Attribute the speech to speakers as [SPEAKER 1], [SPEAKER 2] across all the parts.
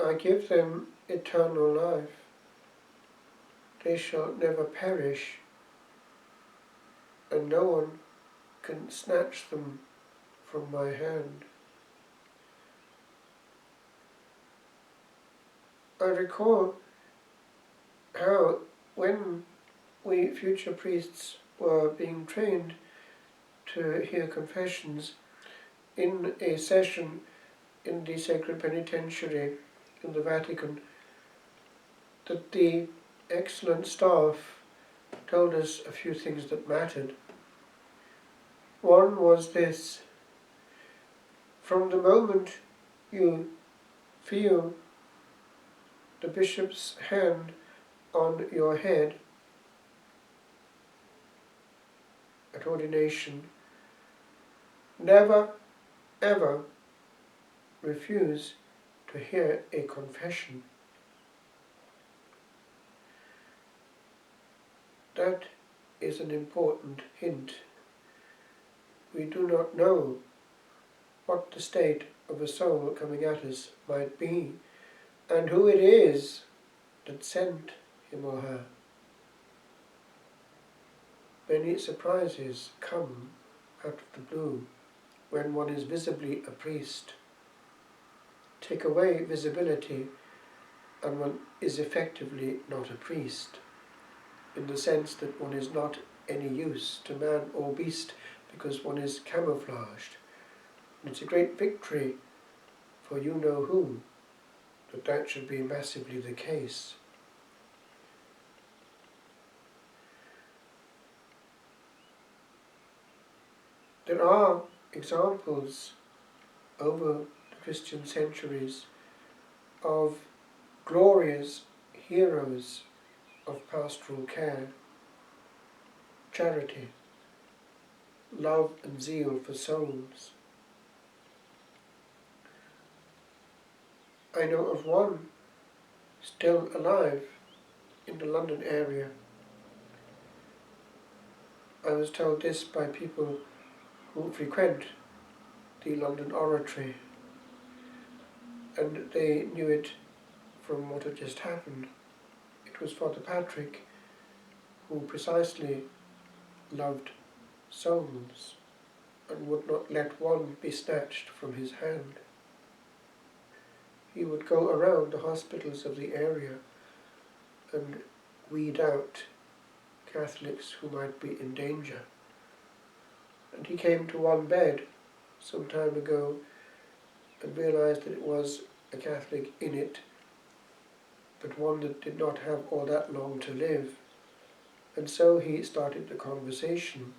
[SPEAKER 1] I give them eternal life. They shall never perish, and no one can snatch them from my hand. I recall how when we future priests were being trained to hear confessions in a session in the sacred penitentiary in the Vatican, that the excellent staff told us a few things that mattered. One was this: from the moment you feel the bishop's hand on your head at ordination, never ever refuse to hear a confession. That is an important hint. We do not know what the state of a soul coming at us might be, and who it is that sent him or her. Many surprises come out of the blue when one is visibly a priest. Take away visibility and one is effectively not a priest, in the sense that one is not any use to man or beast because one is camouflaged. And it's a great victory for you-know-who that should be massively the case. There are examples over the Christian centuries of glorious heroes of pastoral care, charity, love and zeal for souls. I know of one still alive in the London area. I was told this by people who frequent the London Oratory, and they knew it from what had just happened. It was Father Patrick, who precisely loved souls and would not let one be snatched from his hand. He would go around the hospitals of the area and weed out Catholics who might be in danger. And he came to one bed some time ago and realized that it was a Catholic in it, but one that did not have all that long to live. And so he started the conversation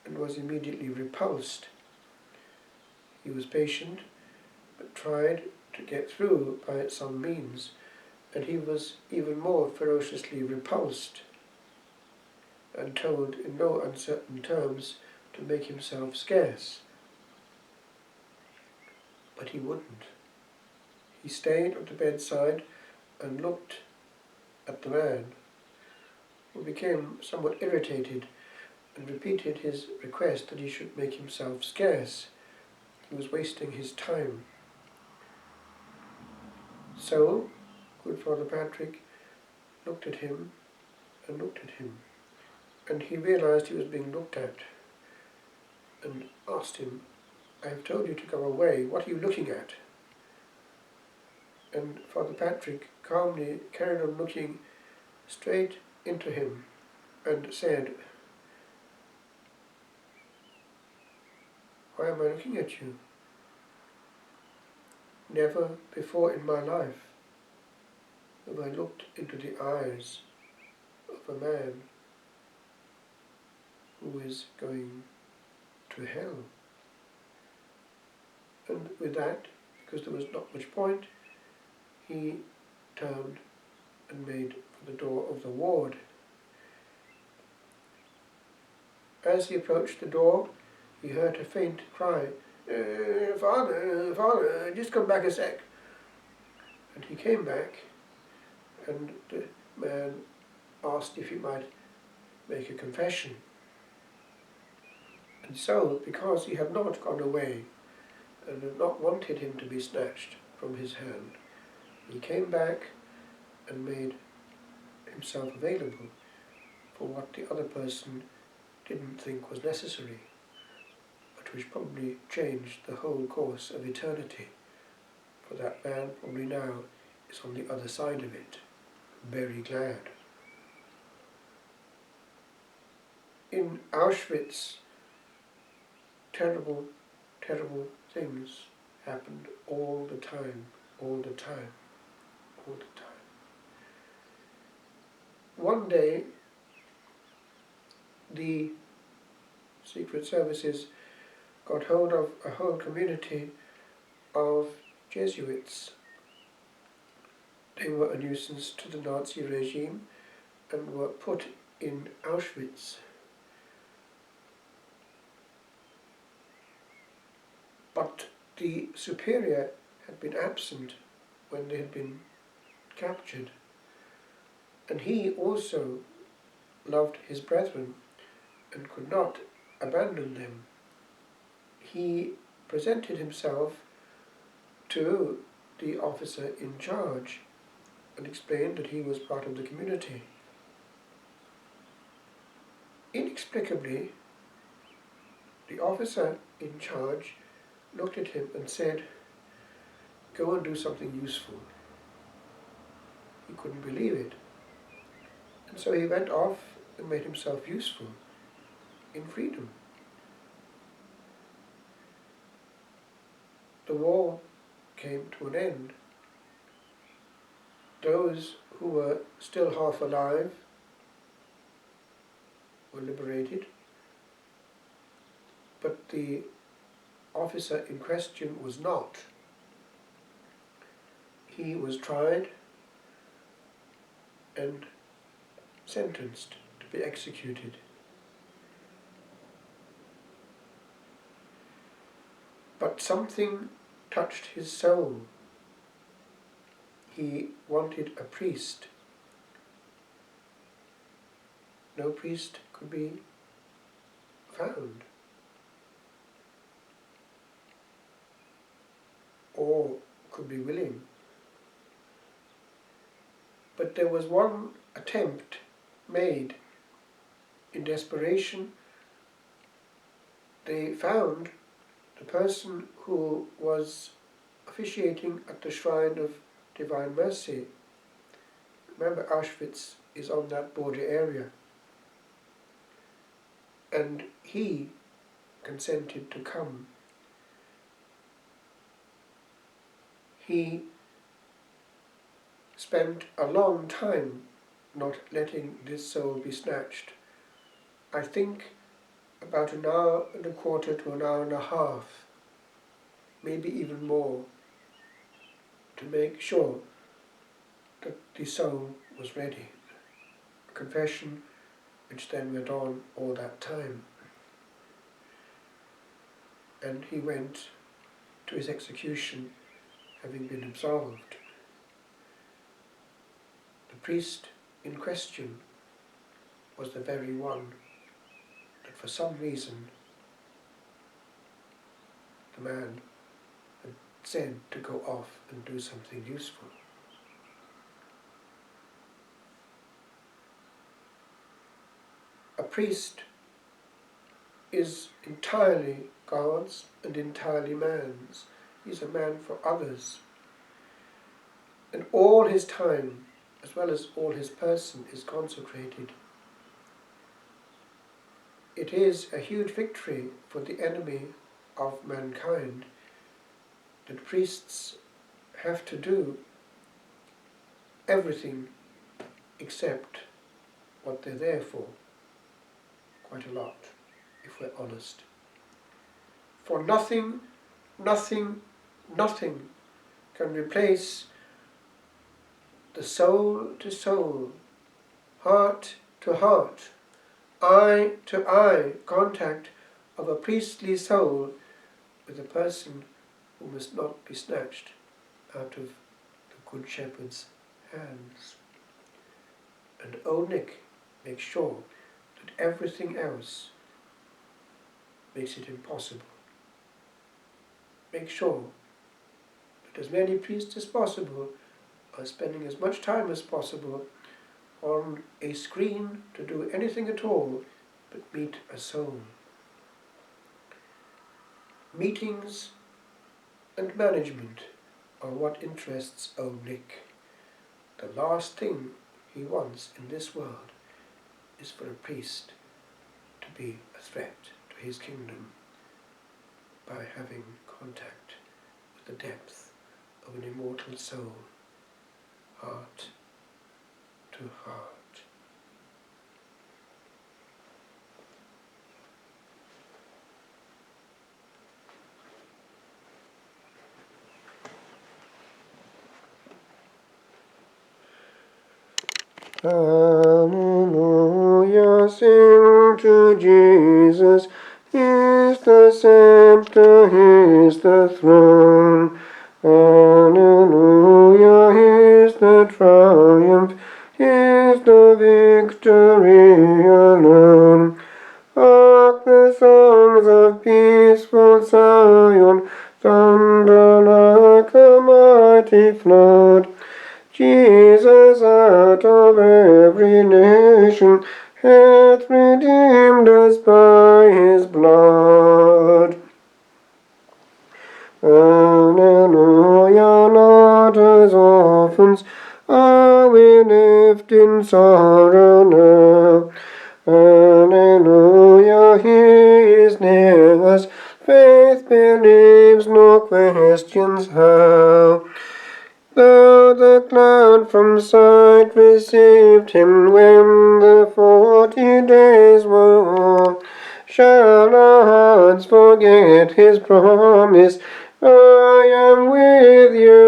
[SPEAKER 1] and was immediately repulsed. He was patient, but tried to get through by some means, and he was even more ferociously repulsed and told in no uncertain terms to make himself scarce. But he wouldn't. He stayed at the bedside and looked at the man, who became somewhat irritated and repeated his request that he should make himself scarce. He was wasting his time. So, good Father Patrick looked at him and looked at him, and he realized he was being looked at, and asked him, "I have told you to go away, what are you looking at?" And Father Patrick calmly carried on looking straight into him and said, "Why am I looking at you? Never before in my life have I looked into the eyes of a man who is going to hell." And with that, because there was not much point, he turned and made for the door of the ward. As he approached the door, he heard a faint cry, Father, just come back a sec." And he came back, and the man asked if he might make a confession. And so, because he had not gone away and had not wanted him to be snatched from his hand, He came back and made himself available for what the other person didn't think was necessary, but which probably changed the whole course of eternity, for that man probably now is on the other side of it, very glad. In Auschwitz, terrible, terrible things happened all the time, all the time, all the time. One day, the secret services got hold of a whole community of Jesuits. They were a nuisance to the Nazi regime and were put in Auschwitz. But the superior had been absent when they had been captured, and he also loved his brethren and could not abandon them. He presented himself to the officer in charge and explained that he was part of the community. Inexplicably, the officer in charge looked at him and said, "Go and do something useful." He couldn't believe it. And so he went off and made himself useful in freedom. The war came to an end. Those who were still half alive were liberated, but the officer in question was not. He was tried and sentenced to be executed. But something touched his soul. He wanted a priest. No priest could be found, or could be willing. But there was one attempt made. In desperation, they found the person who was officiating at the Shrine of Divine Mercy. Remember, Auschwitz is on that border area. And he consented to come. He spent a long time not letting this soul be snatched. I think about an hour and a quarter to an hour and a half, maybe even more, to make sure that the soul was ready. A confession which then went on all that time. And he went to his execution having been absolved. The priest in question was the very one that for some reason the man had said to go off and do something useful. A priest is entirely God's and entirely man's. He's a man for others. And all his time, as well as all his person, is consecrated. It is a huge victory for the enemy of mankind that priests have to do everything except what they're there for. Quite a lot, if we're honest. For nothing, nothing, nothing can replace the soul to soul, heart to heart, eye to eye contact of a priestly soul with a person who must not be snatched out of the Good Shepherd's hands. And Old Nick makes sure that everything else makes it impossible. Make sure that as many priests as possible are spending as much time as possible on a screen to do anything at all but meet a soul. Meetings and management are what interests old Nick. The last thing he wants in this world is for a priest to be a threat to his kingdom by having contact with the depth of an immortal soul, heart to heart. Hallelujah, sing to Jesus, He's the scepter, He's the throne. Hallelujah, He's the triumph, He's the victory alone. Hark the songs of peaceful Zion, thunder like a mighty flood. Jesus out of every nation hath redeemed us by his blood. Alleluia, not as orphans are we left in sorrow now. Alleluia, he is near us, faith believes, nor questions how. Though the cloud from sight received him when the 40 days were o'er, shall our hearts forget his promise? I am with you